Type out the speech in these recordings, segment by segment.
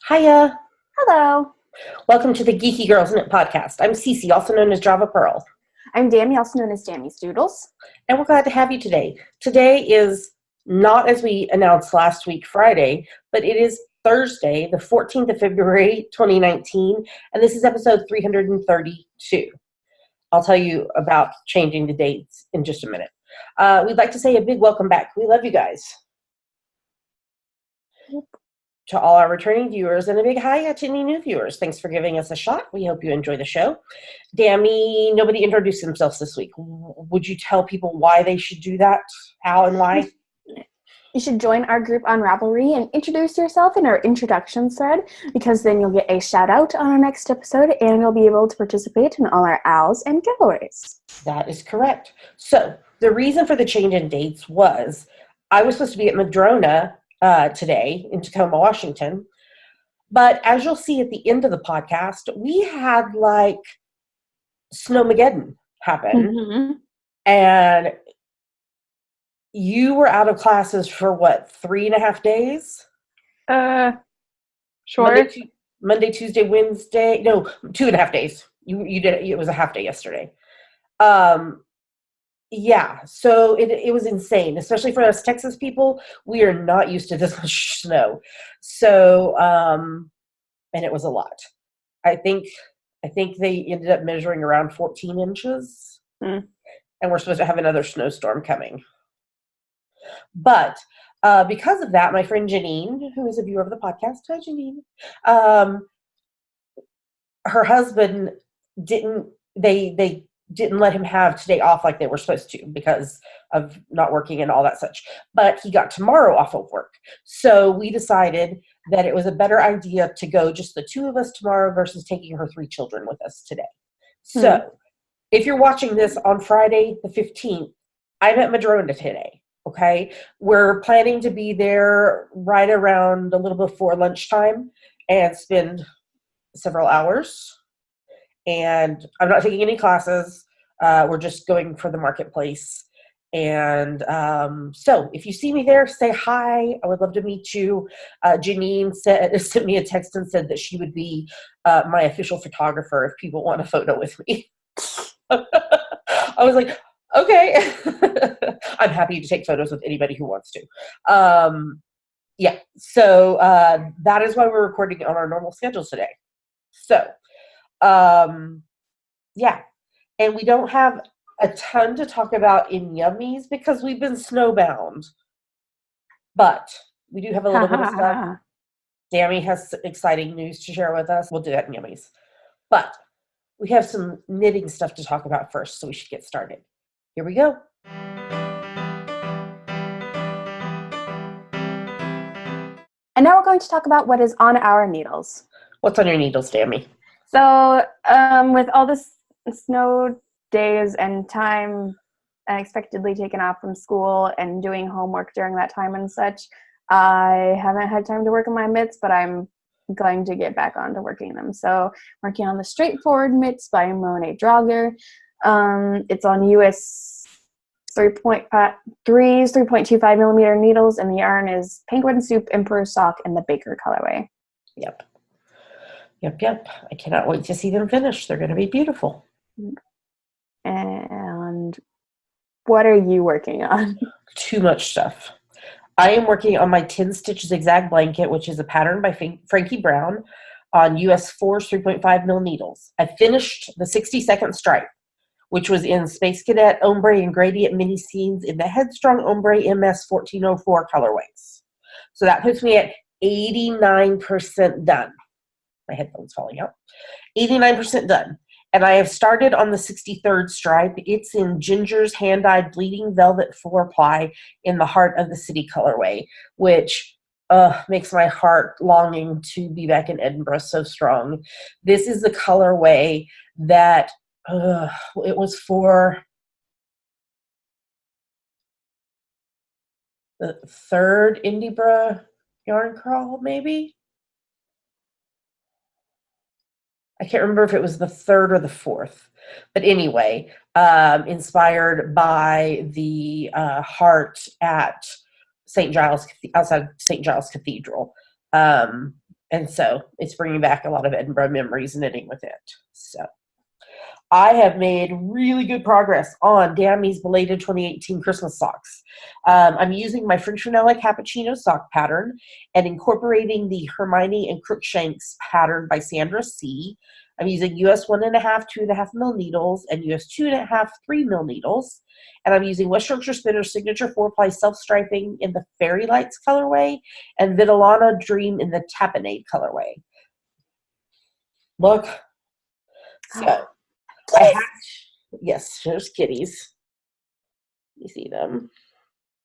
Hiya. Hello. Welcome to the Geeky Girls Knit podcast. I'm Cece, also known as Java Pearl. I'm Dammy, also known as Dammy's Doodles. And we're glad to have you today. Today is not as we announced last week, Friday, but it is Thursday, the 14th of February, 2019, and this is episode 332. I'll tell you about changing the dates in just a minute. We'd like to say a big welcome back. We love you guys. To all our returning viewers, and a big hi to any new viewers. Thanks for giving us a shot. We hope you enjoy the show. Dammy, nobody introduced themselves this week. Would you tell people why they should do that? How and why? You should join our group on Ravelry and introduce yourself in our introduction thread, because then you'll get a shout out on our next episode and you'll be able to participate in all our owls and giveaways. That is correct. So the reason for the change in dates was I was supposed to be at Madrona today in Tacoma, Washington. But as you'll see at the end of the podcast, we had like Snowmageddon happen. Mm-hmm. And you were out of classes for what, 3.5 days? Sure. Monday, Tuesday, Wednesday. No, 2.5 days. You did it was a half day yesterday. Yeah, so it was insane, especially for us Texas people. We are not used to this much snow. So, and it was a lot. I think they ended up measuring around 14 inches. And we're supposed to have another snowstorm coming. But because of that, my friend Janine, who is a viewer of the podcast, hi Janine, her husband they didn't let him have today off like they were supposed to because of not working and all that such. But he got tomorrow off of work. So we decided that it was a better idea to go just the two of us tomorrow versus taking her 3 children with us today. So if you're watching this on Friday the 15th, I'm at Madrona today, okay? We're planning to be there right around a little before lunchtime and spend several hours. And I'm not taking any classes. We're just going for the marketplace. And so if you see me there, say hi. I would love to meet you. Janine sent me a text and said that she would be my official photographer if people want a photo with me. I was like, okay. I'm happy to take photos with anybody who wants to. Yeah, so that is why we're recording on our normal schedules today. So yeah, and we don't have a ton to talk about in Yummies because we've been snowbound, but we do have a little bit of stuff. Dammy has exciting news to share with us. We'll do that in Yummies, but we have some knitting stuff to talk about first, so we should get started. Here we go. And now we're going to talk about what is on our needles. What's on your needles, Dammy? So, with all this snow days and time unexpectedly taken off from school and doing homework during that time and such, I haven't had time to work on my mitts, but I'm going to get back onto working them. So, working on the Straightforward Mitts by Monet Drager. It's on US 3.25 millimeter needles, and the yarn is Penguin Soup, Emperor Sock, and the Baker colorway. Yep. I cannot wait to see them finish. They're going to be beautiful. And what are you working on? Too much stuff. I am working on my 10-stitch zigzag blanket, which is a pattern by Frankie Brown on US 4's 3.5 mil needles. I finished the 60-second stripe, which was in Space Cadet, Ombre, and Gradient mini scenes in the Headstrong Ombre MS 1404 colorways. So that puts me at 89% done. My headphones falling out. 89% done. And I have started on the 63rd stripe. It's in Ginger's hand-dyed bleeding velvet 4-ply in the Heart of the City colorway, which makes my heart longing to be back in Edinburgh so strong. This is the colorway that it was for the 3rd Edinburgh yarn crawl, maybe? I can't remember if it was the 3rd or the 4th, but anyway, inspired by the heart at St. Giles, outside St. Giles Cathedral. And so it's bringing back a lot of Edinburgh memories knitting with it. So I have made really good progress on Dammy's belated 2018 Christmas socks. I'm using my French vanilla cappuccino sock pattern and incorporating the Hermione and Crookshanks pattern by Sandra C. I'm using US 1.5, 2.5 mil needles and US 2.5, 3 mil needles. And I'm using West Yorkshire Spinner's signature 4-ply self-striping in the Fairy Lights colorway and Vitellana Dream in the Tapenade colorway. Look. So I have, yes, there's kitties. You see them.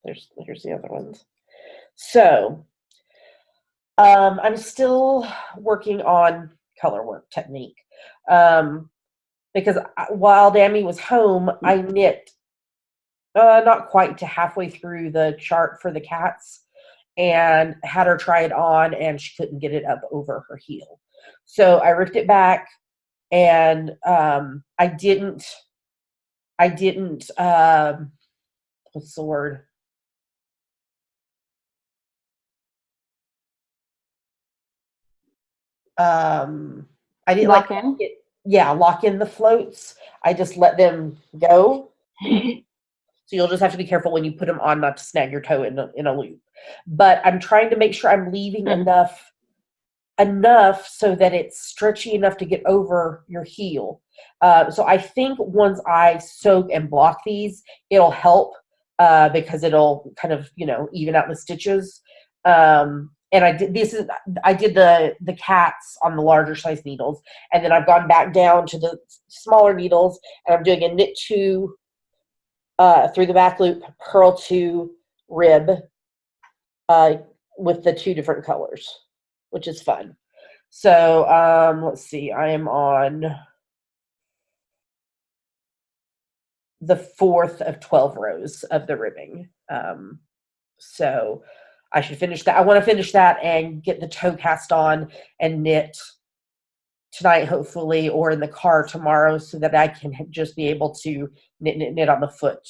There's the other ones. So I'm still working on color work technique. Because while Dammy was home, I knit not quite to halfway through the chart for the cats and had her try it on, and she couldn't get it up over her heel. So I ripped it back, and I didn't what's the word? I didn't Lock in? lock in the floats. I just let them go. So you'll just have to be careful when you put them on not to snag your toe in a loop. But I'm trying to make sure I'm leaving enough so that it's stretchy enough to get over your heel. So I think once I soak and block these, it'll help because it'll kind of, even out the stitches. And I did the cats on the larger size needles, and then I've gone back down to the smaller needles, and I'm doing a knit 2 through the back loop, purl 2 rib with the 2 different colors, which is fun. So let's see, I am on the 4th of 12 rows of the ribbing. So I should finish that. I want to finish that and get the toe cast on and knit tonight, hopefully, or in the car tomorrow, so that I can just be able to knit on the foot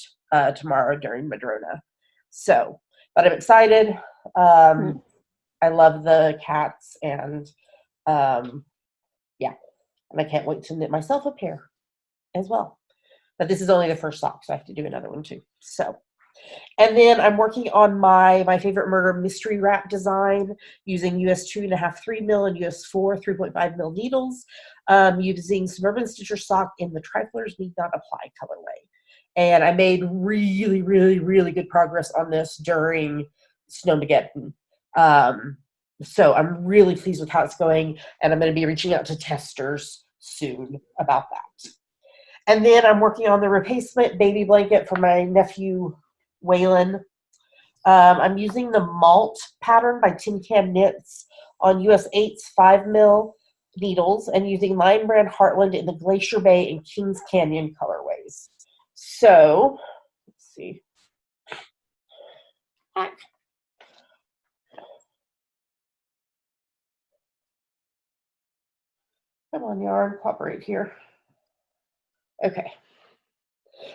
tomorrow during Madrona. So, but I'm excited. I love the cats, and yeah, and I can't wait to knit myself a pair as well. But this is only the first sock, so I have to do another one too. So, and then I'm working on my favorite murder mystery wrap design using US 2.5, 3 mil and US 4, 3.5 mil needles, using Suburban Stitcher sock in the Triflers Need Not Apply colorway. And I made really, really, really good progress on this during Snowmageddon. So I'm really pleased with how it's going, and I'm going to be reaching out to testers soon about that. And then I'm working on the replacement baby blanket for my nephew, Waylon. I'm using the Malt pattern by Tin Can Knits on US 8's 5 mil needles and using Lion Brand Heartland in the Glacier Bay and Kings Canyon colorways. So, let's see. Come on, yarn, cooperate here. Okay.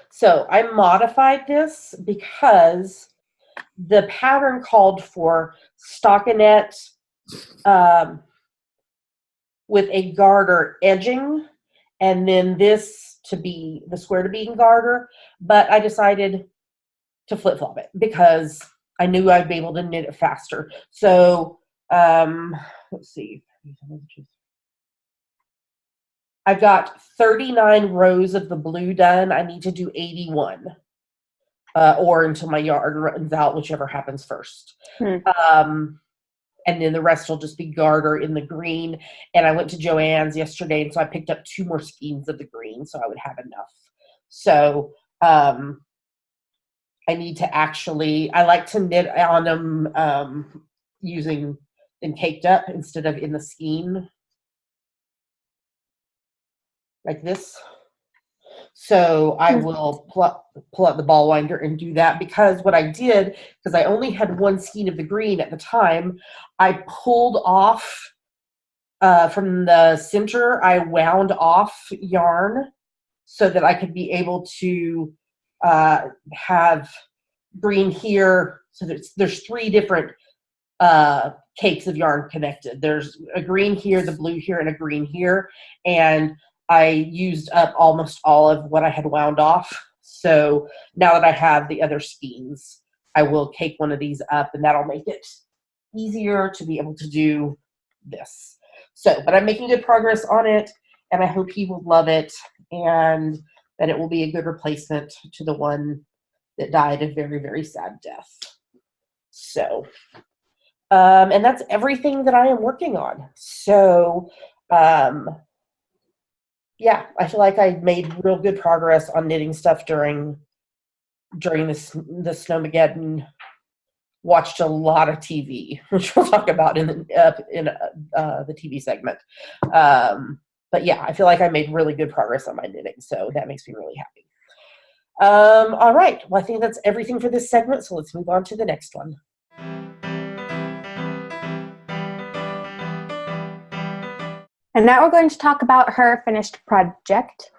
So I modified this because the pattern called for stockinette with a garter edging, and then this to be the square to being garter, but I decided to flip-flop it because I knew I'd be able to knit it faster. So let's see. I've got 39 rows of the blue done. I need to do 81 or until my yarn runs out, whichever happens first. And then the rest will just be garter in the green. And I went to Joann's yesterday, and so I picked up 2 more skeins of the green so I would have enough. So I need to actually, I like to knit on them using them caked up instead of in the skein like this. So I will pull out the ball winder and do that, because what I did, because I only had 1 skein of the green at the time, I pulled off from the center, I wound off yarn so that I could be able to have green here. So there's 3 different cakes of yarn connected. There's a green here, the blue here, and a green here. And I used up almost all of what I had wound off. So now that I have the other skeins, I will cake one of these up, and that'll make it easier to be able to do this. So, but I'm making good progress on it, and I hope he will love it, and that it will be a good replacement to the one that died a very, very sad death. So, and that's everything that I am working on. So, yeah, I feel like I made real good progress on knitting stuff during the Snowmageddon. Watched a lot of TV, which we'll talk about in the TV segment. But yeah, I feel like I made really good progress on my knitting, so that makes me really happy. All right, well, I think that's everything for this segment, so let's move on to the next one. And now we're going to talk about her finished project.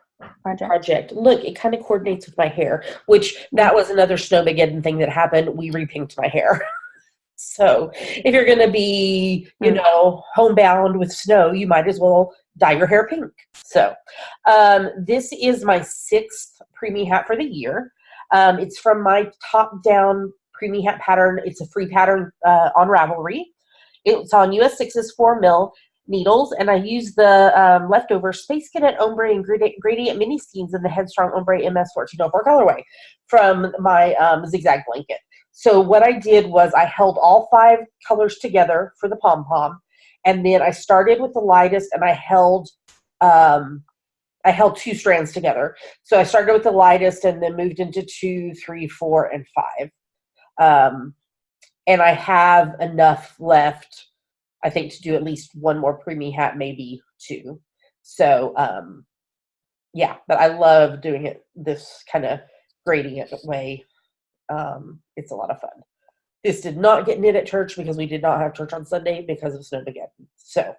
Look, it kind of coordinates with my hair, which that was another Snowmageddon thing that happened. We repinked my hair. So if you're going to be, homebound with snow, you might as well dye your hair pink. So this is my 6th preemie hat for the year. It's from my top-down preemie hat pattern. It's a free pattern on Ravelry. It's on US 6's 4 mil needles, and I use the leftover Space Cadet Ombre and Gradient mini skeins in the Headstrong Ombre MS 1404 colorway from my zigzag blanket. So what I did was I held all 5 colors together for the pom-pom, and then I started with the lightest, and I held 2 strands together. So I started with the lightest and then moved into 2, 3, 4, and 5. And I have enough left, I think, to do at least one more preemie hat, maybe 2. So, yeah, but I love doing it this kind of gradient way. It's a lot of fun. This did not get knit at church because we did not have church on Sunday because of Snowmageddon. So,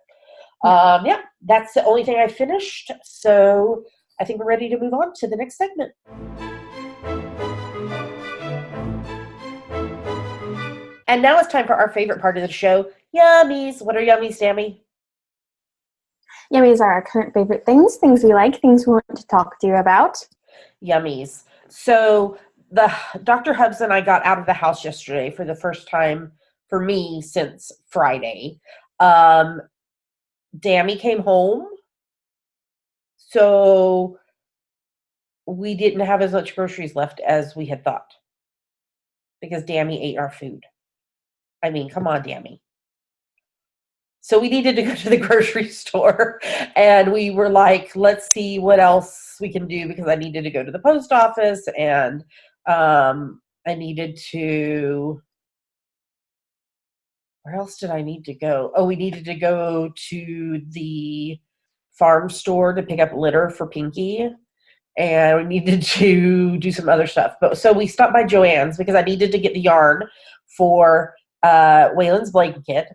yeah, that's the only thing I finished. So I think we're ready to move on to the next segment. And now it's time for our favorite part of the show, Yummies. What are yummies, Sammy? Yummies are our current favorite things we like, things we want to talk to you about. Yummies. So the Dr. Hubs and I got out of the house yesterday for the first time for me since Friday. Dammy came home, so we didn't have as much groceries left as we had thought because Dammy ate our food. I mean, come on, Dammy. So we needed to go to the grocery store, and we were like, let's see what else we can do, because I needed to go to the post office, and I needed to, where else did I need to go? Oh, we needed to go to the farm store to pick up litter for Pinky, and we needed to do some other stuff. But so we stopped by Joann's because I needed to get the yarn for Waylon's blanket,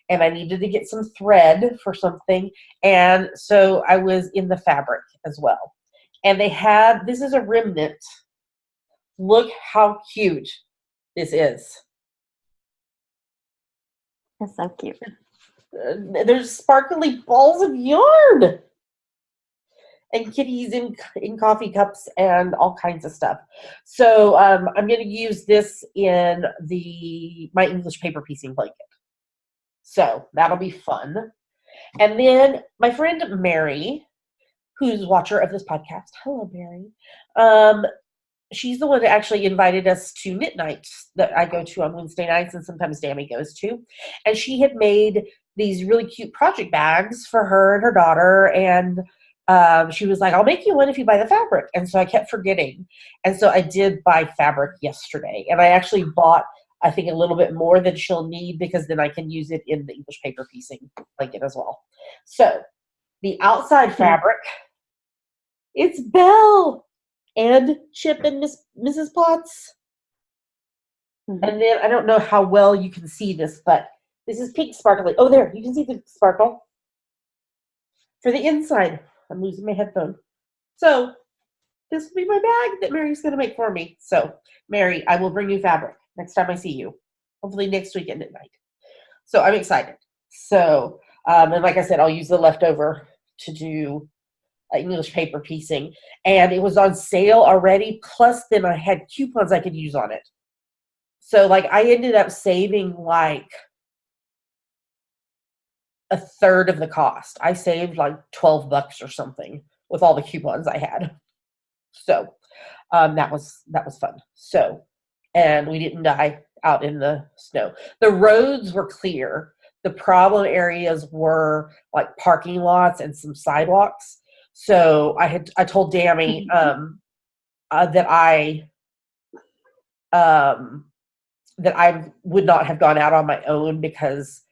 and I needed to get some thread for something, and so I was in the fabric as well. And they had, this is a remnant. Look how cute this is. That's so cute. There's sparkly balls of yarn and kitties in coffee cups and all kinds of stuff. So I'm going to use this in my English paper piecing blanket. So that'll be fun. And then my friend Mary, who's a watcher of this podcast, hello Mary, she's the one that actually invited us to knit nights that I go to on Wednesday nights, and sometimes Dammy goes to. And she had made these really cute project bags for her and her daughter, and she was like, I'll make you one if you buy the fabric. And so I kept forgetting. And so I did buy fabric yesterday. And I actually bought, I think, a little bit more than she'll need, because then I can use it in the English paper piecing blanket as well. So the outside fabric, it's Belle and Chip and Mrs. Potts. Mm-hmm. And then I don't know how well you can see this, but this is pink sparkly. Oh, there, you can see the sparkle. For the inside, I'm losing my headphone. So this will be my bag that Mary's going to make for me. So Mary, I will bring you fabric next time I see you. Hopefully next week at midnight. So I'm excited. So, and like I said, I'll use the leftover to do English paper piecing. And it was on sale already. Plus, then I had coupons I could use on it. So, like, I ended up saving like a third of the cost. I saved like $12 or something with all the coupons I had. So, that was fun. So, and we didn't die out in the snow. The roads were clear. The problem areas were like parking lots and some sidewalks. So I told Dammy that I would not have gone out on my own because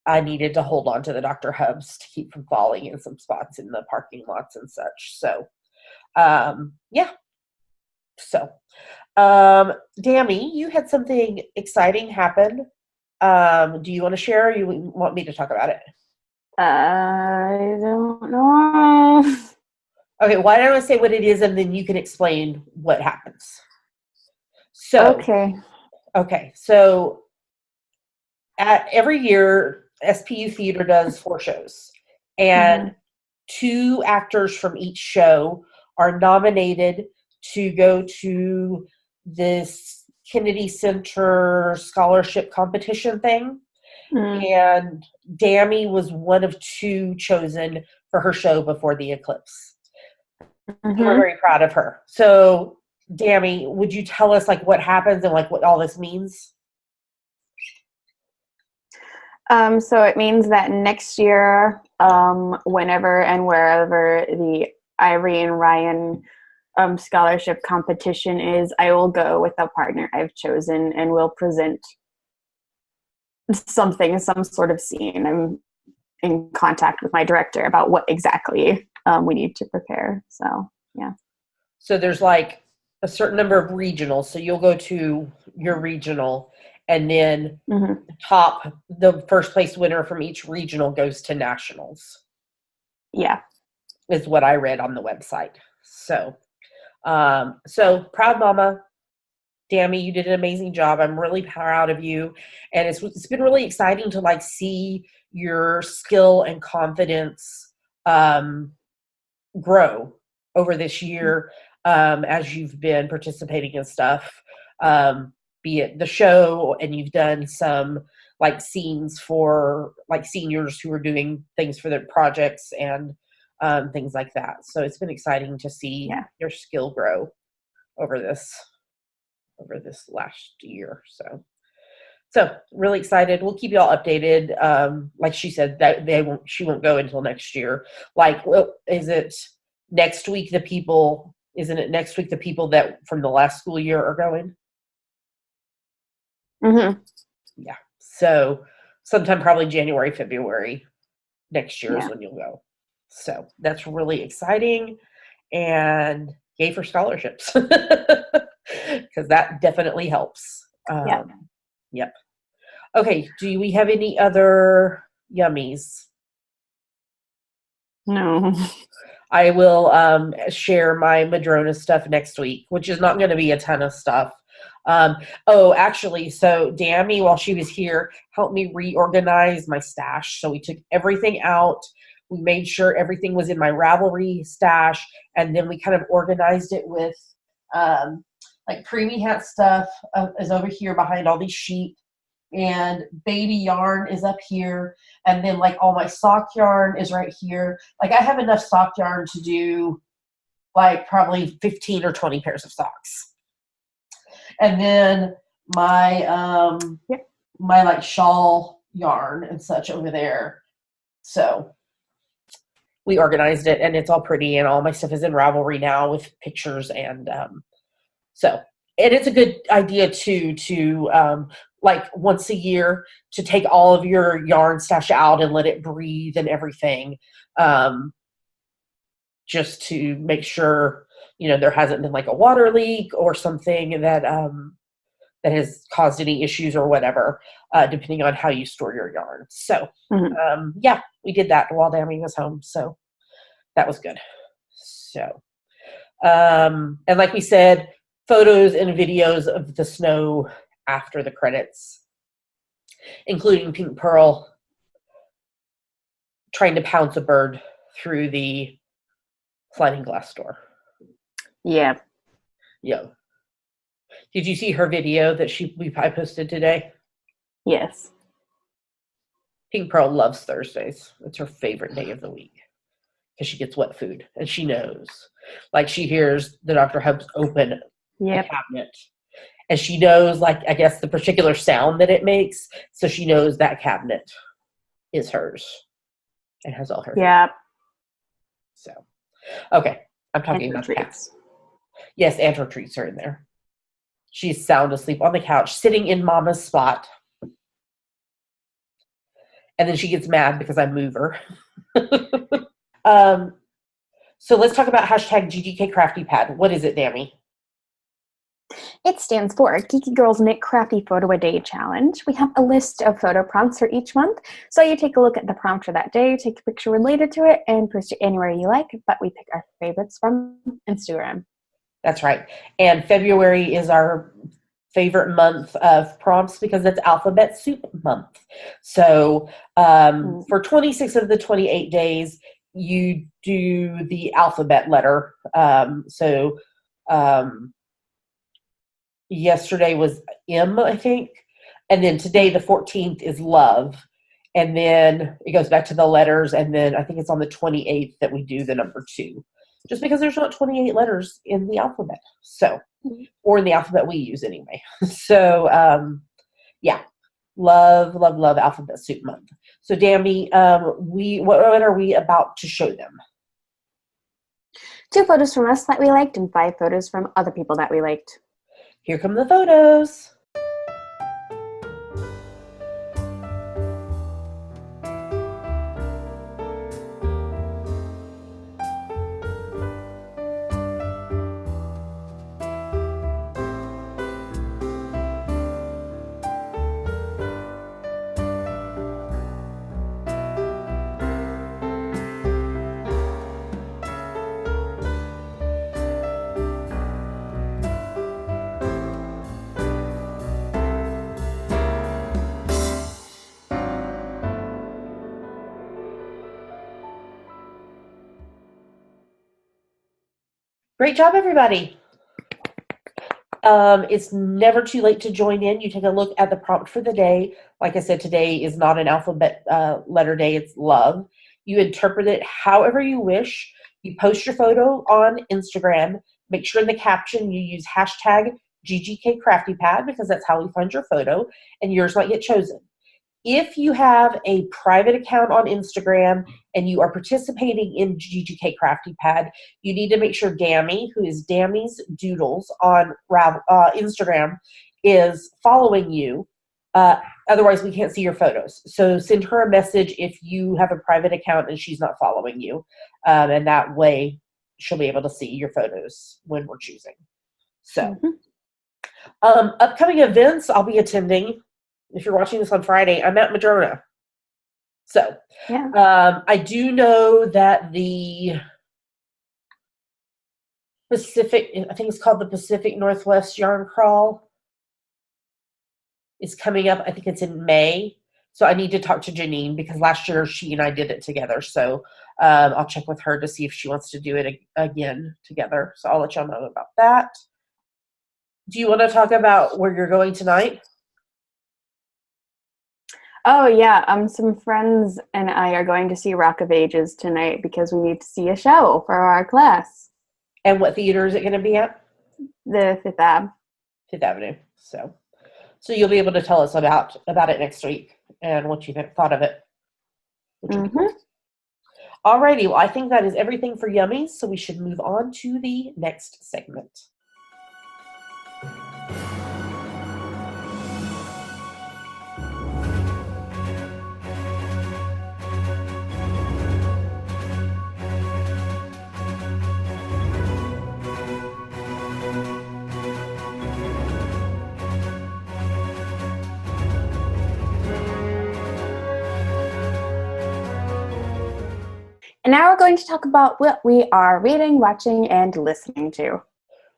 I needed to hold on to the Dr. Hubs to keep from falling in some spots in the parking lots and such. So, yeah. So, Dammy, you had something exciting happen. Do you want to share or you want me to talk about it? I don't know. Okay, why don't I say what it is and then you can explain what happens. So, okay. So, every year, SPU Theater does 4 shows. And 2 actors from each show are nominated to go to this Kennedy Center scholarship competition thing. And Dammy was one of 2 chosen for her show before the eclipse. We're very proud of her. So, Dammy, would you tell us like what happens and like what all this means? So it means that next year, whenever and wherever the Ivory and Ryan scholarship competition is, I will go with the partner I've chosen and will present some sort of scene. I'm in contact with my director about what exactly we need to prepare. So, yeah. So there's like a certain number of regionals. So you'll go to your regional and then the first place winner from each regional goes to nationals. Yeah. Is what I read on the website. So, so proud mama. Dammy, you did an amazing job. I'm really proud of you. And it's been really exciting to like see your skill and confidence grow over this year as you've been participating in stuff, be it the show, and you've done some like scenes for like seniors who are doing things for their projects and things like that. So it's been exciting to see your skill grow over this last year. So really excited. We'll keep you all updated. Like she said, that she won't go until next year. Like, isn't it next week the people that from the last school year are going? Yeah. So sometime probably January, February next year is when you'll go. So that's really exciting, and yay for scholarships. Because that definitely helps. Yep. Okay, do we have any other yummies? No. I will share my Madrona stuff next week, which is not going to be a ton of stuff. Actually, so Dammy, while she was here, helped me reorganize my stash. So we took everything out. We made sure everything was in my Ravelry stash, and then we kind of organized it with like preemie hat stuff is over here behind all these sheep, and baby yarn is up here, and then like all my sock yarn is right here. Like I have enough sock yarn to do like probably 15 or 20 pairs of socks. And then my my like shawl yarn and such over there. So we organized it, and it's all pretty, and all my stuff is in Ravelry now with pictures, and and it's a good idea too to like once a year to take all of your yarn stash out and let it breathe and everything, just to make sure there hasn't been like a water leak or something that that has caused any issues or whatever, depending on how you store your yarn. So we did that while Dammy was home, so that was good. So and like we said, photos and videos of the snow after the credits. including Pink Pearl trying to pounce a bird through the sliding glass door. Yeah. Yeah. Did you see her video that I posted today? Yes. Pink Pearl loves Thursdays. It's her favorite day of the week because she gets wet food and she knows. Like she hears the Dr. Hubs open a cabinet and she knows, like, I guess the particular sound that it makes. So she knows that cabinet is hers and has all her food. So, okay. I'm talking about cats. Yes, and her treats are in there. She's sound asleep on the couch, sitting in Mama's spot. And then she gets mad because I move her. So let's talk about hashtag GGK Crafty Pad. What is it, Dammy? It stands for Geeky Girls Knit Crafty Photo a Day Challenge. We have a list of photo prompts for each month. So you take a look at the prompt for that day, take a picture related to it, and post it anywhere you like. But we pick our favorites from Instagram. That's right. And February is our favorite month of prompts because it's Alphabet Soup Month. So for 26 of the 28 days, you do the alphabet letter. Yesterday was M, I think. And then today, the 14th, is love. And then it goes back to the letters. And then I think it's on the 28th that we do the number 2. Just because there's not 28 letters in the alphabet. So, or in the alphabet we use anyway. So, yeah. Love, love, love Alphabet Soup Month. So, Dammy, what are we about to show them? 2 photos from us that we liked and 5 photos from other people that we liked. Here come the photos. Great job, everybody. It's never too late to join in. You take a look at the prompt for the day. Like I said, today is not an alphabet letter day. It's love. You interpret it however you wish. You post your photo on Instagram. Make sure in the caption you use hashtag GGKCraftyPad because that's how we find your photo, and yours might get chosen. If you have a private account on Instagram and you are participating in GGK Crafty Pad, you need to make sure Dammy, who is Dammy's Doodles on Instagram, is following you. Otherwise, we can't see your photos. So send her a message if you have a private account and she's not following you. And that way, she'll be able to see your photos when we're choosing. So, upcoming events I'll be attending. If you're watching this on Friday, I'm at Madrona. So, I do know that the Pacific, I think it's called the Pacific Northwest Yarn Crawl, is coming up. I think it's in May. So I need to talk to Janine because last year she and I did it together. So I'll check with her to see if she wants to do it again together. So I'll let y'all know about that. Do you want to talk about where you're going tonight? Oh, yeah. Some friends and I are going to see Rock of Ages tonight because we need to see a show for our class. And what theater is it going to be at? The Fifth Ave. Fifth Avenue. So you'll be able to tell us about it next week and what you thought of it. Alrighty. Well, I think that is everything for Yummies. So we should move on to the next segment. And now we're going to talk about what we are reading, watching, and listening to.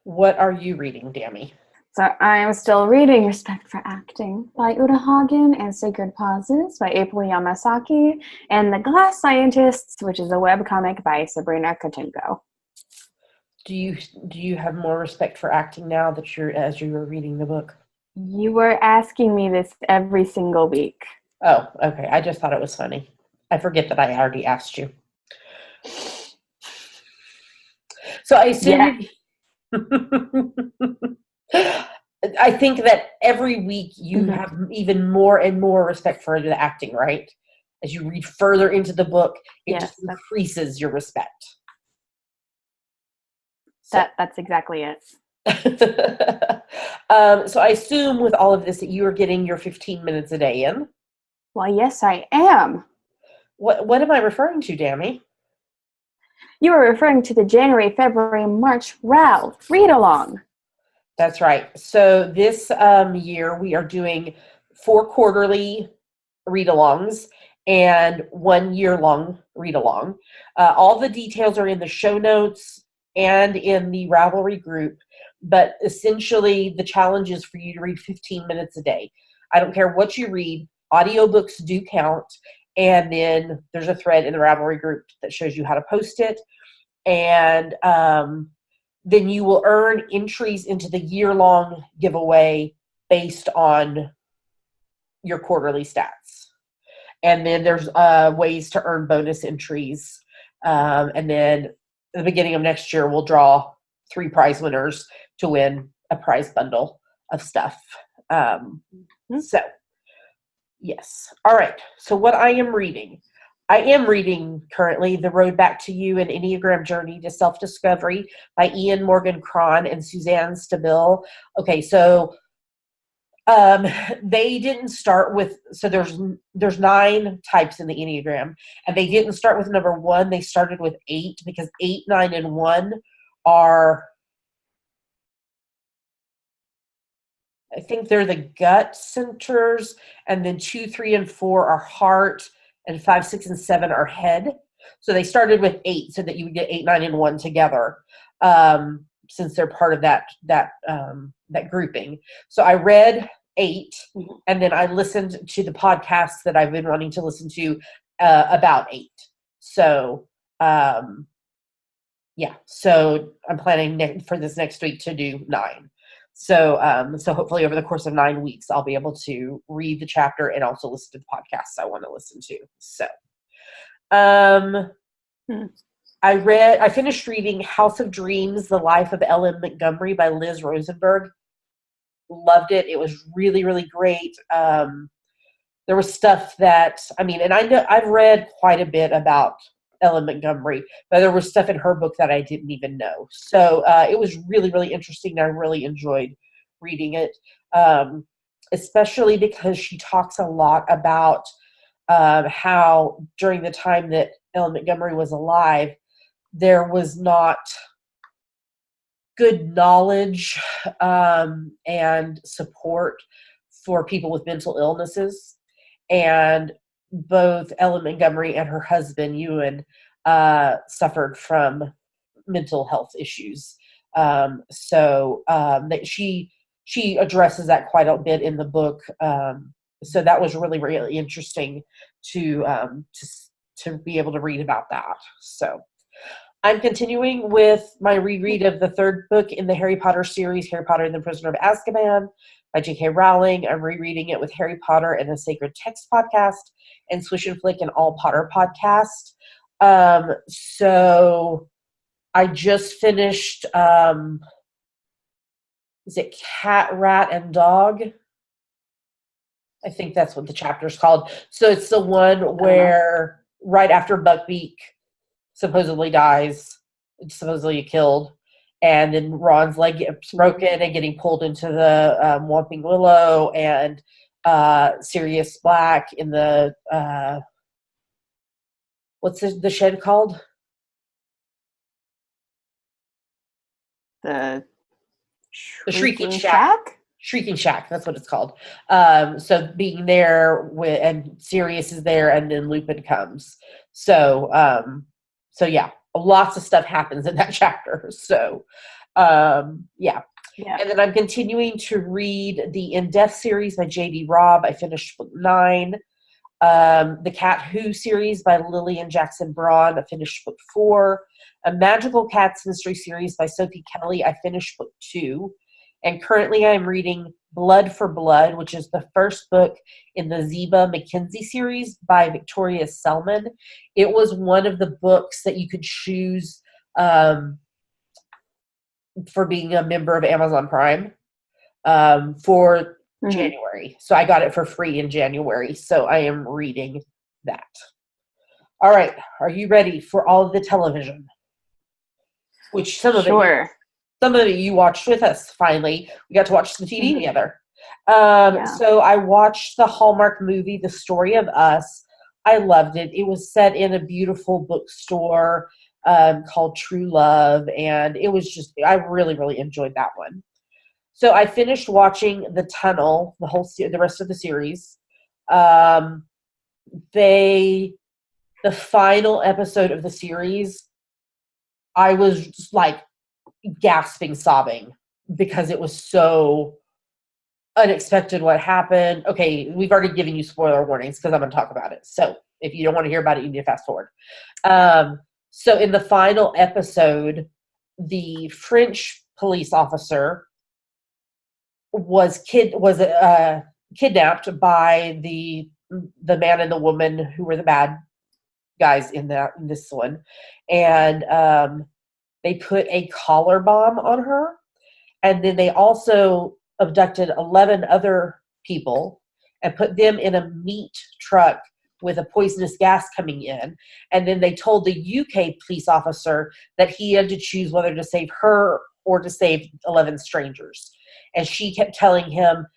What are you reading, Dammy? So I'm still reading Respect for Acting by Uta Hagen and Sacred Pauses by April Yamasaki and The Glass Scientists, which is a webcomic by Sabrina Katinko. Do you have more respect for acting now that as you were reading the book? You were asking me this every single week. Oh, okay. I just thought it was funny. I forget that I already asked you. So I assume I think that every week you have even more and more respect for the acting, right? As you read further into the book, it just increases your respect. So. That's exactly it. So I assume with all of this that you are getting your 15 minutes a day in. Well, yes, I am. What am I referring to, Dammy? You are referring to the January, February, March RAL read-along. That's right. So this year we are doing 4 quarterly read-alongs and 1 year-long read-along. All the details are in the show notes and in the Ravelry group, but essentially the challenge is for you to read 15 minutes a day. I don't care what you read. Audiobooks do count, and then there's a thread in the Ravelry group that shows you how to post it, and then you will earn entries into the year-long giveaway based on your quarterly stats. And then there's ways to earn bonus entries. And then at the beginning of next year, we'll draw 3 prize winners to win a prize bundle of stuff. So, yes. All right. So what I am reading currently The Road Back to You, an Enneagram Journey to Self-Discovery by Ian Morgan Cron and Suzanne Stabile. Okay, so they didn't start with, so there's 9 types in the Enneagram, and they didn't start with number 1. They started with 8 because 8, 9, and 1 are, I think they're the gut centers, and then 2, 3, and 4 are heart, and 5, 6, and 7 are head. So they started with 8 so that you would get 8, 9, and 1 together, since they're part of that grouping. So I read 8, and then I listened to the podcasts that I've been wanting to listen to about 8. So so I'm planning for this next week to do 9. So hopefully over the course of 9 weeks, I'll be able to read the chapter and also listen to the podcasts I want to listen to. So, I finished reading House of Dreams, The Life of Ellen Montgomery by Liz Rosenberg. Loved it. It was really, really great. There was stuff that, and I know I've read quite a bit about Ellen Montgomery, but there was stuff in her book that I didn't even know. So it was really, really interesting. I really enjoyed reading it, especially because she talks a lot about how during the time that Ellen Montgomery was alive, there was not good knowledge and support for people with mental illnesses. And both Ellen Montgomery and her husband, Ewan, suffered from mental health issues. That she addresses that quite a bit in the book. So that was really, really interesting to be able to read about that. So I'm continuing with my reread of the 3rd book in the Harry Potter series, Harry Potter and the Prisoner of Azkaban by J.K. Rowling. I'm rereading it with Harry Potter and the Sacred Text podcast and Swish and Flick and All Potter podcast. So I just finished, is it Cat, Rat, and Dog? I think that's what the chapter's called. So it's the one where right after Buckbeak supposedly dies, supposedly killed, and then Ron's leg gets broken and getting pulled into the Whomping Willow, and Sirius Black in the what's the shed called? The Shrieking Shack. Shrieking Shack, that's what it's called. So being there and Sirius is there, and then Lupin comes. So yeah, lots of stuff happens in that chapter. So yeah. Yeah. And then I'm continuing to read the In Death series by J.D. Robb. I finished book 9. The Cat Who series by Lillian Jackson Braun. I finished book 4. A Magical Cats mystery series by Sophie Kelly. I finished book 2. And currently I'm reading Blood for Blood, which is the first book in the Zeba Mackenzie series by Victoria Selman. It was one of the books that you could choose for being a member of Amazon Prime for January. So I got it for free in January. So I am reading that. All right. Are you ready for all of the television? Which some of it you watched with us, finally. We got to watch the TV together. So I watched the Hallmark movie, The Story of Us. I loved it. It was set in a beautiful bookstore called True Love. And it was just, I really, really enjoyed that one. So I finished watching The Tunnel, the rest of the series. The final episode of the series, I was just like gasping, sobbing, because it was so unexpected what happened. Okay, we've already given you spoiler warnings because I'm going to talk about it. So if you don't want to hear about it, you need to fast forward. So in the final episode, the French police officer was kidnapped by the man and the woman who were the bad guys in this one, and they put a collar bomb on her, and then they also abducted 11 other people and put them in a meat truck with a poisonous gas coming in, and then they told the UK police officer that he had to choose whether to save her or to save 11 strangers. And she kept telling him,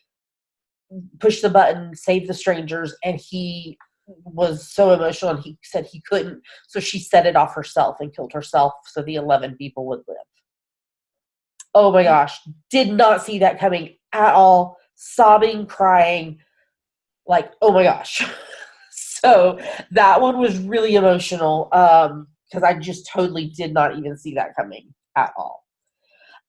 push the button, save the strangers. And he was so emotional and he said he couldn't. So she set it off herself and killed herself so the 11 people would live. Oh my gosh. Did not see that coming at all. Sobbing, crying, like, oh my gosh. So that one was really emotional because I just totally did not even see that coming at all.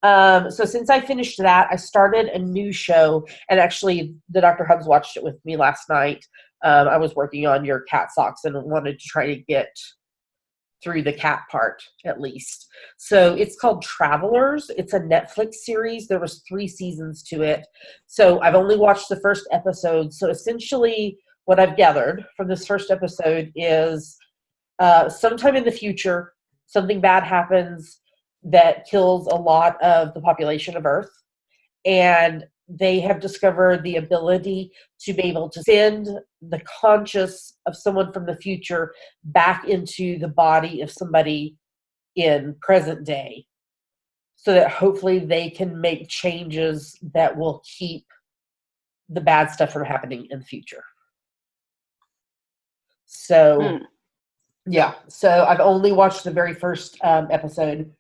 So since I finished that, I started a new show, and actually the Dr. Hubs watched it with me last night. I was working on your cat socks and wanted to try to get through the cat part at least. So it's called Travelers. It's a Netflix series. There was 3 seasons to it. So I've only watched the first episode. So essentially what I've gathered from this first episode is sometime in the future, something bad happens that kills a lot of the population of Earth, and they have discovered the ability to be able to send the conscious of someone from the future back into the body of somebody in present day, so that hopefully they can make changes that will keep the bad stuff from happening in the future. So yeah, so I've only watched the very first episode.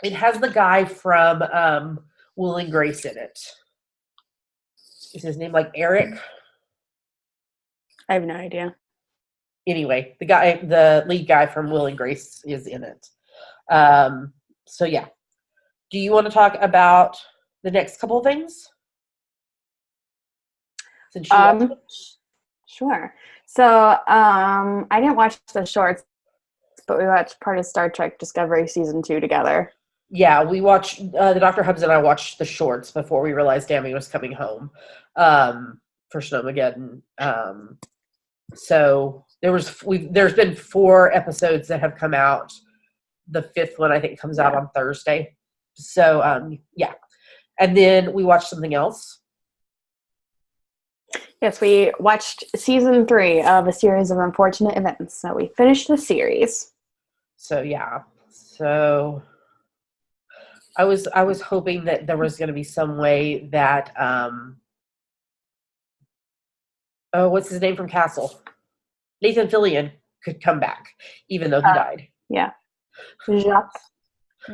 It has the guy from Will and Grace in it. Is his name like Eric? I have no idea. Anyway, the lead guy from Will and Grace is in it. So yeah. Do you want to talk about the next couple of things? Since you sure. So I didn't watch the shorts, but we watched part of Star Trek Discovery Season 2 together. Yeah, we watched, the Dr. Hubs and I watched the shorts before we realized Dammy was coming home for Snowmageddon. So there's been 4 episodes that have come out. The 5th one, I think, comes out on Thursday. So, yeah. And then we watched something else. Yes, we watched Season 3 of A Series of Unfortunate Events. So we finished the series. So, yeah. So I was hoping that there was going to be some way that what's his name from Castle? Nathan Fillion could come back, even though he died. Yeah. Jacques.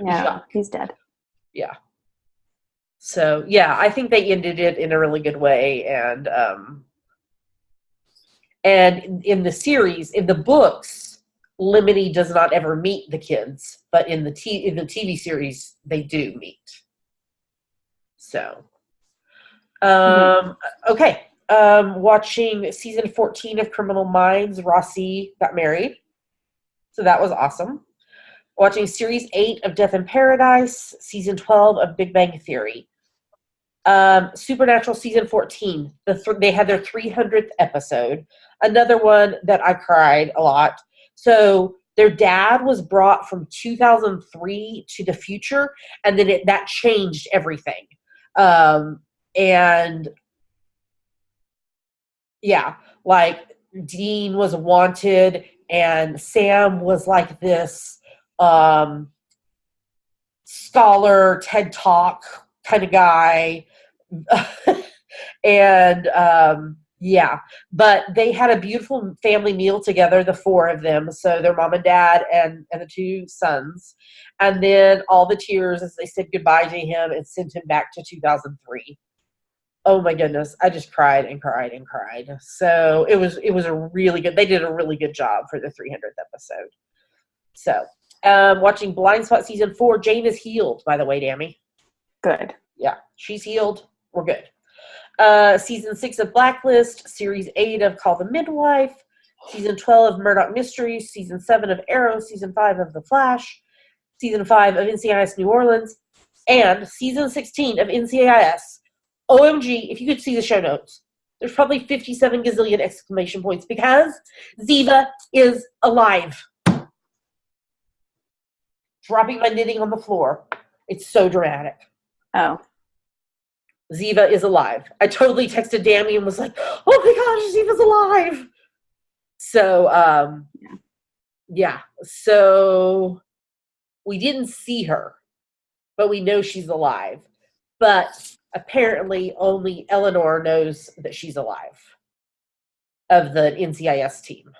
Yeah, Jacques. He's dead. Yeah. So, yeah, I think they ended it in a really good way. And in the series, in the books, Lemony does not ever meet the kids, but in the TV series, they do meet. So, Mm-hmm. okay. Watching season 14 of Criminal Minds, Rossi got married. So that was awesome. Watching series 8 of Death in Paradise, season 12 of Big Bang Theory. Supernatural season 14. They had their 300th episode. Another one that I cried a lot. So their dad was brought from 2003 to the future, and then that changed everything. And yeah, like Dean was wanted, and Sam was like this scholar, TED Talk kind of guy. And yeah, but they had a beautiful family meal together, the four of them. So their mom and dad and the two sons. And then all the tears as they said goodbye to him and sent him back to 2003. Oh my goodness, I just cried and cried and cried. So it was a really good, they did a really good job for the 300th episode. So watching Blind Spot season 4, Jane is healed, by the way, Dammy. Good. Yeah, she's healed. We're good. Season 6 of Blacklist, Series 8 of Call the Midwife, Season 12 of Murdoch Mysteries, Season 7 of Arrow, Season 5 of The Flash, Season 5 of NCIS New Orleans, and Season 16 of NCIS. OMG, if you could see the show notes, there's probably 57 gazillion exclamation points because Ziva is alive. Dropping my knitting on the floor. It's so dramatic. Oh. Ziva is alive. I totally texted Dammy and was like, oh my gosh, Ziva's alive. So, yeah. So we didn't see her, but we know she's alive. But apparently only Eleanor knows that she's alive of the NCIS team.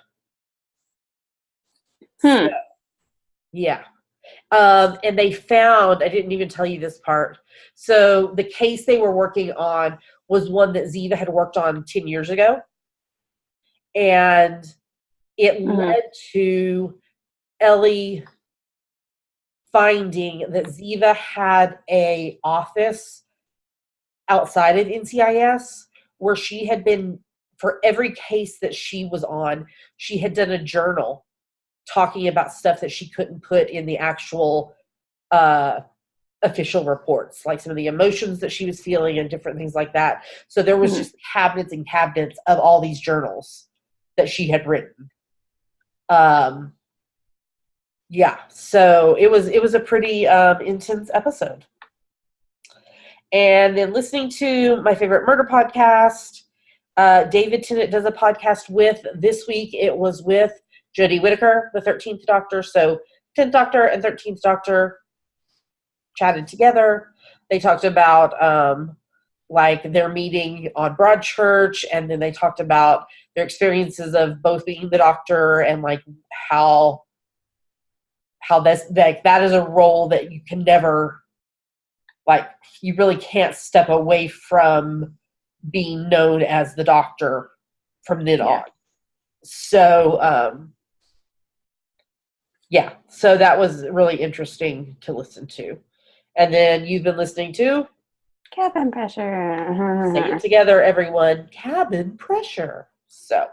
So, yeah. And they found, I didn't even tell you this part. So the case they were working on was one that Ziva had worked on 10 years ago. And it led to Ellie finding that Ziva had a office outside of NCIS where she had been, for every case that she was on, she had done a journal talking about stuff that she couldn't put in the actual official reports, like some of the emotions that she was feeling and different things like that. So there was just cabinets and cabinets of all these journals that she had written. Yeah, so it was a pretty intense episode. And then listening to my favorite murder podcast, David Tennant does a podcast with, this week it was with Jodie Whittaker, the 13th Doctor. So 10th Doctor and 13th Doctor chatted together. They talked about like their meeting on Broadchurch, and then they talked about their experiences of both being the Doctor and like how that's like that is a role that you can never, like, you really can't step away from being known as the Doctor from then on. So yeah, so that was really interesting to listen to. And then you've been listening to Cabin Pressure. Say it together, everyone. Cabin Pressure. So,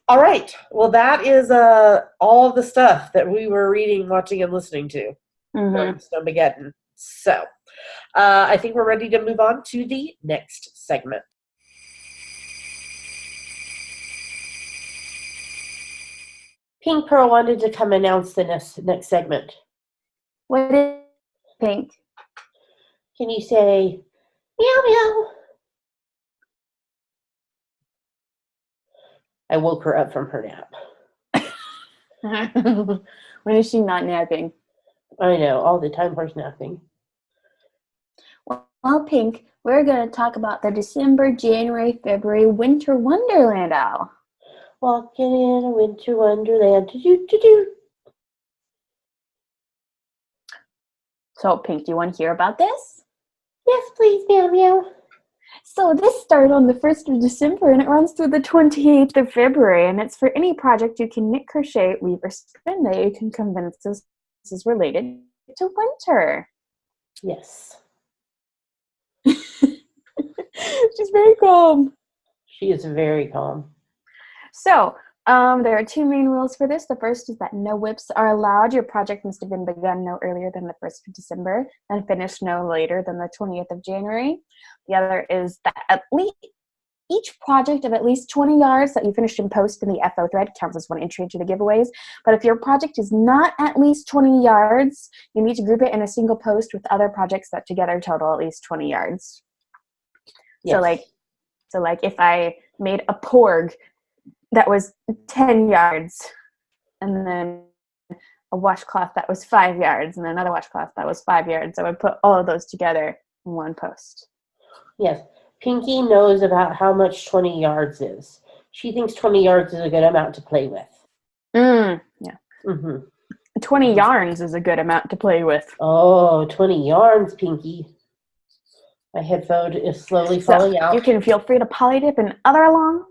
all right. Well, that is all of the stuff that we were reading, watching, and listening to during Snowmageddon. So, I think we're ready to move on to the next segment. Pink Pearl wanted to come announce the next segment. What is Pink? Can you say, meow, meow? I woke her up from her nap. When is she not napping? I know, all the time her napping. Well, Pink, we're going to talk about the December, January, February Winter Wonderland owl. Walking in a winter wonderland. Do-do-do-do. So, Pink, do you want to hear about this? Yes, please, meow, meow. So this started on the 1st of December and it runs through the 28th of February, and it's for any project you can knit, crochet, weave, or spin that you can convince us is related to winter. Yes. She's very calm. She is very calm. So, there are two main rules for this. The first is that no whips are allowed. Your project must have been begun no earlier than the 1st of December and finished no later than the 20th of January. The other is that at least each project of at least 20 yards that you finished in post in the FO thread counts as one entry into the giveaways. But if your project is not at least 20 yards, you need to group it in a single post with other projects that together total at least 20 yards. Yes. So like if I made a porg that was 10 yards, and then a washcloth that was 5 yards, and another washcloth that was 5 yards, I would put all of those together in one post. Yes. Pinky knows about how much 20 yards is. She thinks 20 yards is a good amount to play with. Yeah. Mm-hmm. 20 yarns is a good amount to play with. Oh, 20 yarns, Pinky. My headphone is slowly falling out. You can feel free to polydip in other longs.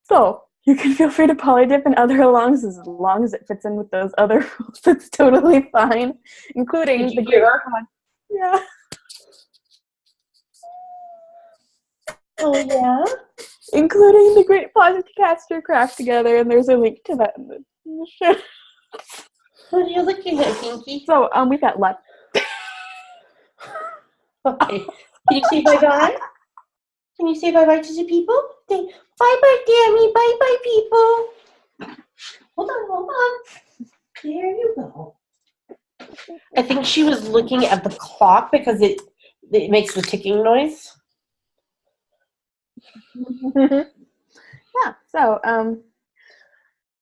So, you can feel free to polydip in other longs as long as it fits in with those other rules. That's totally fine, including the great one. Yeah. Oh, yeah? Including the Great Podcaster Craft Together, and there's a link to that in the show. What are you looking at, Pinky? So, we've got lots. Okay. Can you say bye-bye? Can you say bye-bye to the people? Say, bye-bye, Tammy. Bye-bye, people. Hold on. There you go. I think she was looking at the clock because it makes the ticking noise. Yeah, so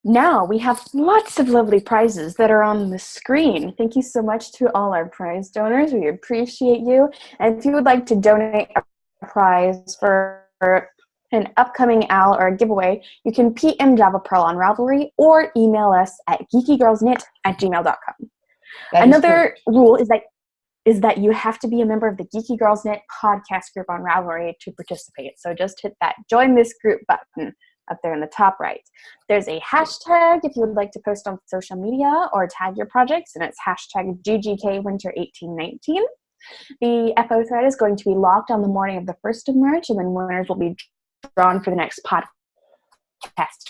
now we have lots of lovely prizes that are on the screen. Thank you so much to all our prize donors. We appreciate you. And if you would like to donate a prize for an upcoming OWL or a giveaway, you can PM Java Pearl on Ravelry or email us at geekygirlsknit@gmail.com. Another rule is that you have to be a member of the Geeky Girls Knit podcast group on Ravelry to participate. So just hit that join this group button up there in the top right. There's a hashtag if you would like to post on social media or tag your projects, and it's hashtag GGKWinter1819. The FO thread is going to be locked on the morning of the 1st of March, and then winners will be drawn for the next podcast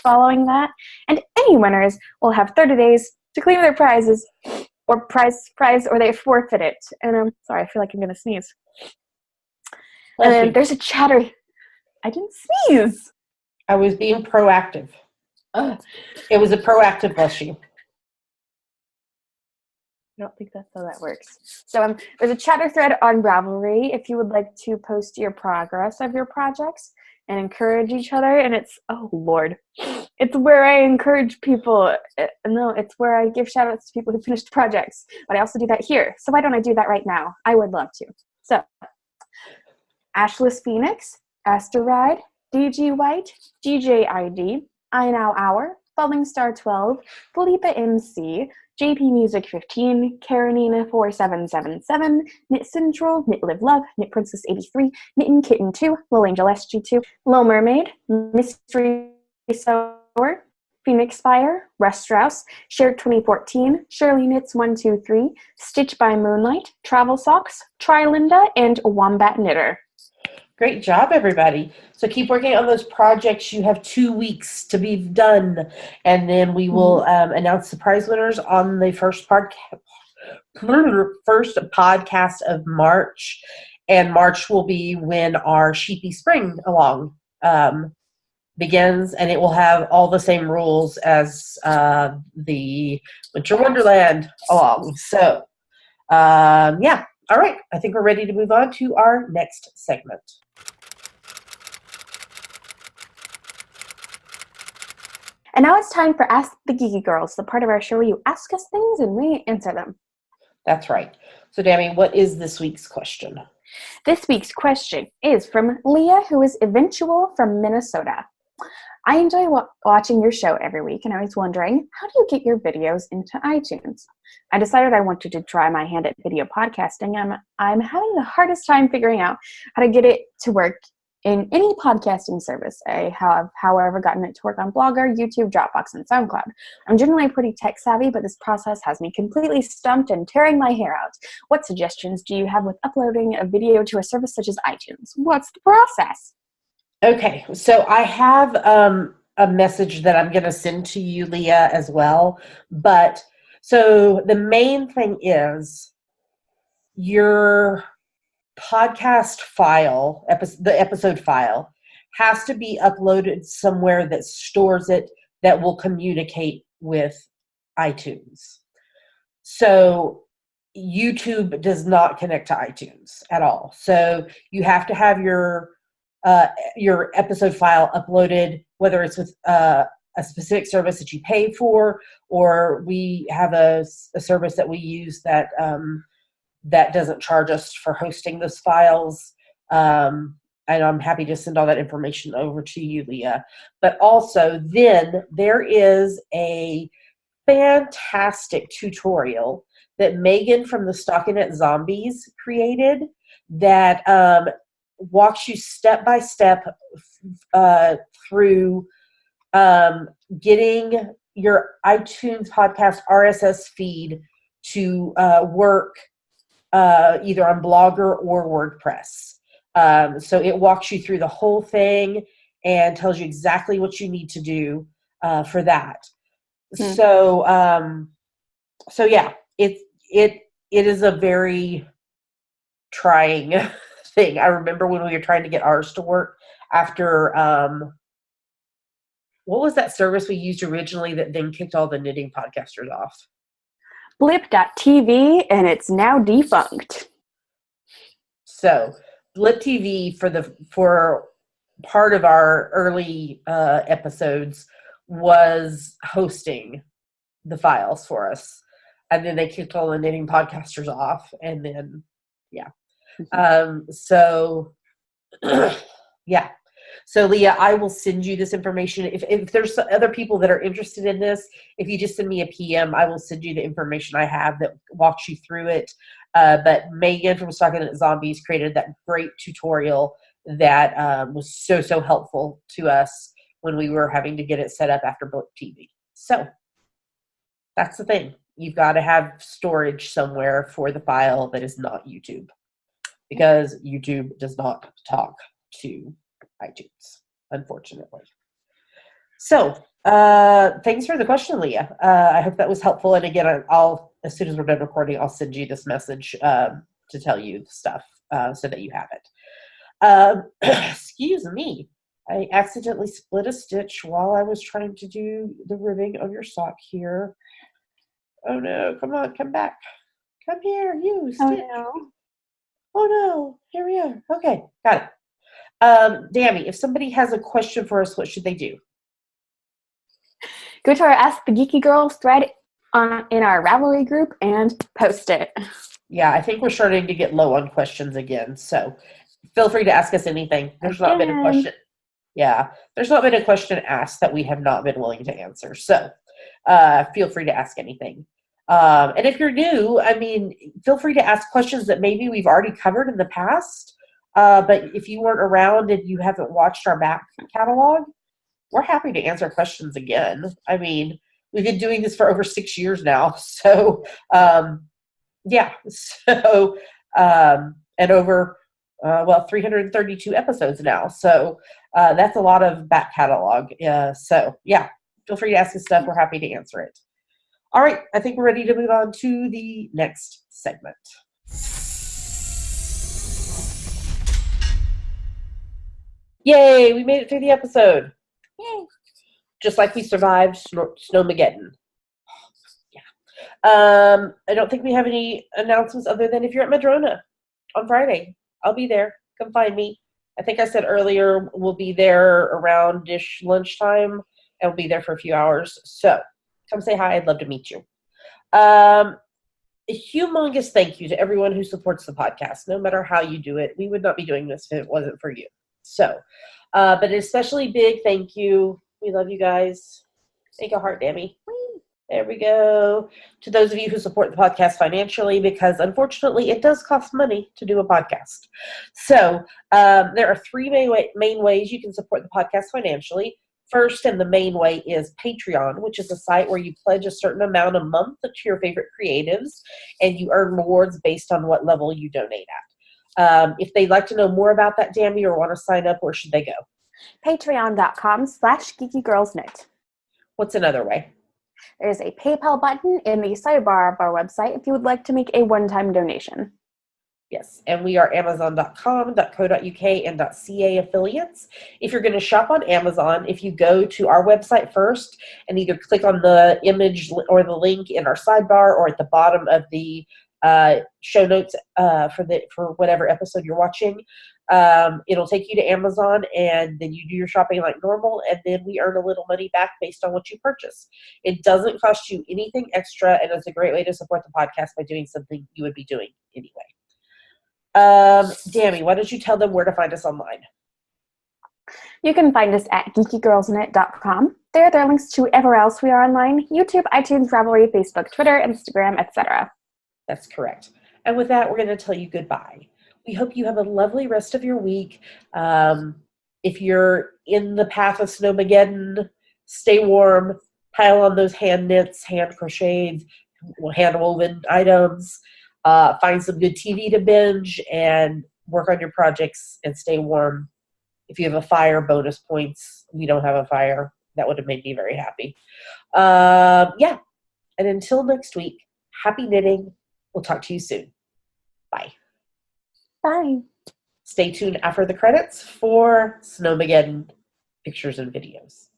following that. And any winners will have 30 days to claim their prizes or prize, or they forfeit it. And I'm sorry, I feel like I'm going to sneeze. And then there's a chatter. I didn't sneeze. I was being proactive. It was a proactive bless you. I don't think that's how that works. So there's a chatter thread on Ravelry if you would like to post your progress of your projects and encourage each other. And it's, oh Lord, it's where I encourage people. No, it's where I give shout outs to people who finished projects. But I also do that here. So why don't I do that right now? I would love to. So Ashless Phoenix, Aster Ride, DG White, DJ ID, I Now Hour, Falling Star 12, Felipa MC, JP Music 15, Karenina 4777, Knit Central, Knit Live Love, Knit Princess 83, Knittin' Kitten 2, Lil Angel SG2, Lil Mermaid, Mystery Sower, Phoenix Fire, Russ Strauss, Shared 2014, Shirley Knits 123, Stitch by Moonlight, Travel Socks, Trilinda, and Wombat Knitter. Great job, everybody. So keep working on those projects. You have 2 weeks to be done, and then we will announce the prize winners on the first podcast of March. And March will be when our Sheepy Spring along begins, and it will have all the same rules as the Winter Wonderland along. So, yeah. All right. I think we're ready to move on to our next segment. And now it's time for Ask the Geeky Girls, the part of our show where you ask us things and we answer them. That's right. So, Dami, what is this week's question? This week's question is from Leah, who is eventual from Minnesota. I enjoy watching your show every week, and I was wondering, how do you get your videos into iTunes? I decided I wanted to try my hand at video podcasting, and I'm having the hardest time figuring out how to get it to work in any podcasting service. I have, however, gotten it to work on Blogger, YouTube, Dropbox, and SoundCloud. I'm generally pretty tech savvy, but this process has me completely stumped and tearing my hair out. What suggestions do you have with uploading a video to a service such as iTunes? What's the process? Okay, so I have a message that I'm going to send to you, Leah, as well. But so the main thing is your podcast file, the episode file, has to be uploaded somewhere that stores it, that will communicate with iTunes. So YouTube does not connect to iTunes at all. So you have to have your episode file uploaded, whether it's with a specific service that you pay for, or we have a service that we use that that doesn't charge us for hosting those files. And I'm happy to send all that information over to you, Leah. But also, then there is a fantastic tutorial that Megan from the Stockinette Zombies created that walks you step by step through getting your iTunes podcast RSS feed to work either on Blogger or WordPress. So it walks you through the whole thing and tells you exactly what you need to do for that. So yeah, it is a very trying thing. I remember when we were trying to get ours to work after what was that service we used originally that then kicked all the knitting podcasters off? Blip.tv, and it's now defunct. So Blip TV for part of our early episodes was hosting the files for us, and then they kicked all the knitting podcasters off, and then so yeah. So Leah, I will send you this information. If there's other people that are interested in this, if you just send me a PM, I will send you the information I have that walks you through it. But Megan from Stockinette Zombies created that great tutorial that was so helpful to us when we were having to get it set up after Blip TV. So that's the thing. You've got to have storage somewhere for the file that is not YouTube, because YouTube does not talk to iTunes, unfortunately. So thanks for the question, Leah. I hope that was helpful. And again, I'll, as soon as we're done recording, I'll send you this message to tell you the stuff so that you have it. Excuse me. I accidentally split a stitch while I was trying to do the ribbing on your sock here. Oh no, come on, come back. Come here, you stitch. Oh no, here we are. Okay, got it. Dammy, if somebody has a question for us, what should they do? Go to our Ask the Geeky Girls thread in our Ravelry group and post it. Yeah, I think we're starting to get low on questions again, so feel free to ask us anything. There's not been a question. Yeah, there's not been a question asked that we have not been willing to answer, so feel free to ask anything. And if you're new, I mean, feel free to ask questions that maybe we've already covered in the past. But if you weren't around and you haven't watched our back catalog, we're happy to answer questions again. I mean, we've been doing this for over 6 years now. So, yeah. So, and over, 332 episodes now. So that's a lot of back catalog. So, yeah, feel free to ask us stuff. We're happy to answer it. All right. I think we're ready to move on to the next segment. Yay, we made it through the episode. Yay. Just like we survived Snowmageddon. Yeah. I don't think we have any announcements other than if you're at Madrona on Friday, I'll be there. Come find me. I think I said earlier we'll be there around-ish lunchtime, and we'll be there for a few hours. So come say hi. I'd love to meet you. A humongous thank you to everyone who supports the podcast. No matter how you do it, we would not be doing this if it wasn't for you. So, but especially big thank you. We love you guys. Make a heart, Dammy. There we go. To those of you who support the podcast financially, because unfortunately it does cost money to do a podcast. So there are three main ways you can support the podcast financially. First, and the main way, is Patreon, which is a site where you pledge a certain amount a month to your favorite creatives, and you earn rewards based on what level you donate at. If they'd like to know more about that, Dammy, or want to sign up, where should they go? Patreon.com/geekygirlsnight. What's another way? There's a PayPal button in the sidebar of our website if you would like to make a one-time donation. Yes, and we are Amazon.com, .co.uk, and .ca affiliates. If you're going to shop on Amazon, if you go to our website first and either click on the image or the link in our sidebar or at the bottom of the show notes for whatever episode you're watching, it'll take you to Amazon, and then you do your shopping like normal, and then we earn a little money back based on what you purchase. It doesn't cost you anything extra, and it's a great way to support the podcast by doing something you would be doing anyway. Dammy, why don't you tell them where to find us online? You can find us at geekygirlsnet.com. There are links to everywhere else we are online: YouTube, iTunes, Ravelry, Facebook, Twitter, Instagram, etc. That's correct. And with that, we're going to tell you goodbye. We hope you have a lovely rest of your week. If you're in the path of Snowmageddon, stay warm, pile on those hand knits, hand crocheted, hand woven items. Find some good TV to binge and work on your projects and stay warm. If you have a fire, bonus points. We don't have a fire. That would have made me very happy. Yeah. And until next week, happy knitting. We'll talk to you soon. Bye. Bye. Stay tuned after the credits for Snowmageddon pictures and videos.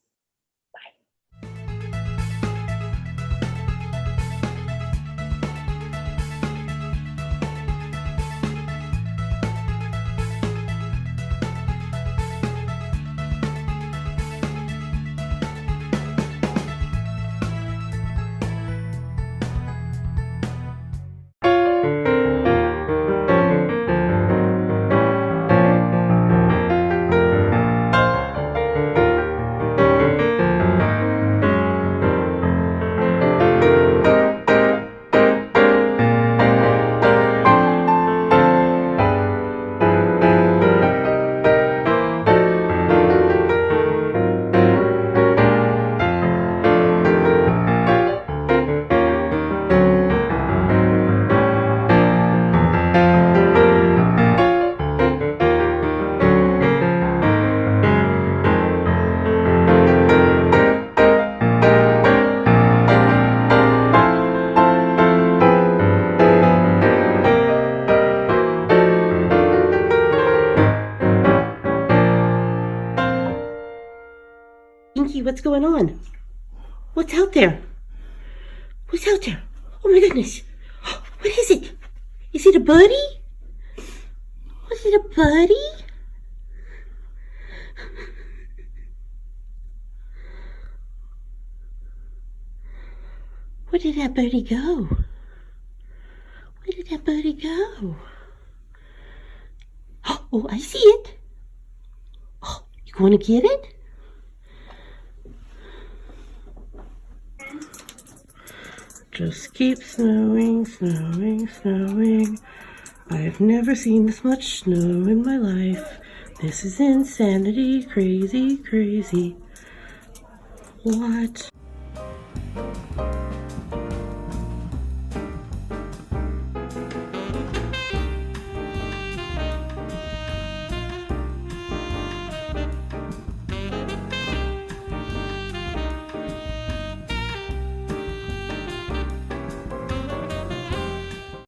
What's going on? What's out there? What's out there? Oh my goodness. What is it? Is it a birdie? Was it a birdie? Where did that birdie go? Where did that birdie go? Oh, I see it. Oh, you want to get it? Just keep snowing, snowing, snowing. I've never seen this much snow in my life. This is insanity, crazy, crazy. What?